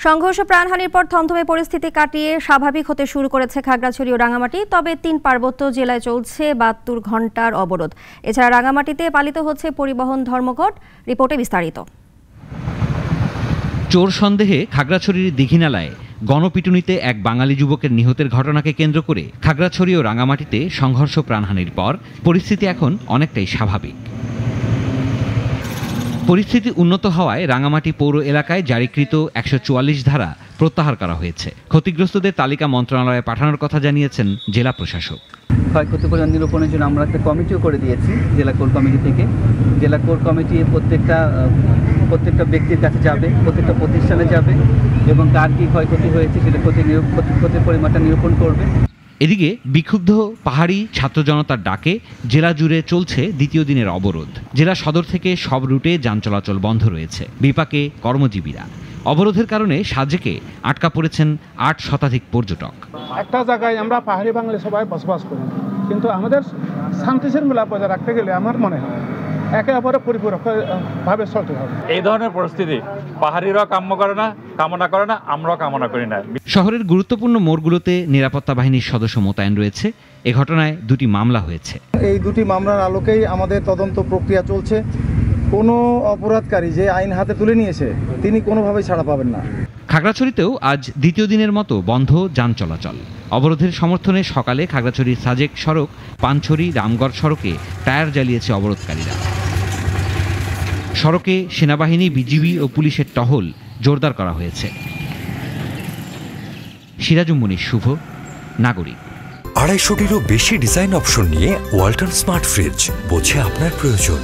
সংঘর্ষ প্রাণহানির পর থমথমে পরিস্থিতি কাটিয়ে স্বাভাবিক হতে শুরু করেছে খাগড়াছড়ি ও রাঙামাটি। তবে ৩ পার্বত্য জেলায় চলছে ৭২ ঘণ্টার অবরোধ। এছাড়া রাঙামাটিতে পালিত হচ্ছে পরিবহন ধর্মঘট। রিপোর্টে বিস্তারিত। চোর সন্দেহে খাগড়াছড়ির দীঘিনালায় গণপিটুনিতে এক বাঙালি যুবকের নিহতের ঘটনাকে কেন্দ্র করে খাগড়াছড়ি ও রাঙামাটিতে সংঘর্ষ প্রাণহানির পর পরিস্থিতি এখন অনেকটাই স্বাভাবিক। পরিস্থিতি উন্নত হওয়ায় রাঙামাটি পৌর এলাকায় জারিকৃত ১৪৪ ধারা প্রত্যাহার করা হয়েছে। ক্ষতিগ্রস্তদের তালিকা মন্ত্রণালয়ে পাঠানোর কথা জানিয়েছেন জেলা প্রশাসক। ক্ষয়ক্ষতি পরিমাণ নিরূপণের জন্য আমরা একটা কমিটিও করে দিয়েছি জেলা কোর কমিটি থেকে। জেলা কোর কমিটি প্রত্যেকটা ব্যক্তির কাছে যাবে, প্রত্যেকটা প্রতিষ্ঠানে যাবে এবং কার কী ক্ষয়ক্ষতি হয়েছে সেটা ক্ষতির পরিমাণটা নিরূপণ করবে। এদিকে বিক্ষুব্ধ পাহাড়ি ছাত্র জনতার ডাকে জেলা জুড়ে চলছে দ্বিতীয় দিনের অবরোধ। জেলা সদর থেকে সব রুটে যান চলাচল বন্ধ রয়েছে। বিপাকে কর্মজীবীরা। অবরোধের কারণে সাজেকে আটকা পড়েছেন ৮ শতাধিক পর্যটক। একটা জায়গায় আমরা পাহাড়ি বাঙালি সবাই বসবাস করি, কিন্তু আমাদের শান্তি শৃঙ্খলা বজায় রাখতে গেলে আমার মনে হয় একে অপরের পরিপূরকভাবে চলতে হবে। এই ধরনের পরিস্থিতি পাহাড়িরাও কামনা করে না, আমরাও কামনা করি না। শহরের গুরুত্বপূর্ণ মোড়গুলোতে নিরাপত্তা বাহিনীর সদস্য মোতায়েন রয়েছে। এ ঘটনায় 2টি মামলা হয়েছে। এই 2টি মামলার আলোকেই আমাদের তদন্ত প্রক্রিয়া চলছে। কোনো অপরাধকারী যে আইন হাতে তুলে নিয়েছে তিনি কোনোভাবেই ছাড়া পাবেন না। খাগড়াছড়িতেও আজ দ্বিতীয় দিনের মতো বন্ধ যান চলাচল। অবরোধের সমর্থনে সকালে খাগড়াছড়ির সাজেক সড়ক, পানছড়ি রামগড় সড়কে টায়ার জ্বালিয়েছে অবরোধকারীরা। সড়কে সেনাবাহিনী, বিজিবি ও পুলিশের টহল জোরদার করা হয়েছে। সিরাজুম মুনির শুভ, নাগরিক। ২৫০টিরও বেশি ডিজাইন অপশন নিয়ে ওয়ালটন স্মার্ট ফ্রিজ, বোঝে আপনার প্রয়োজন।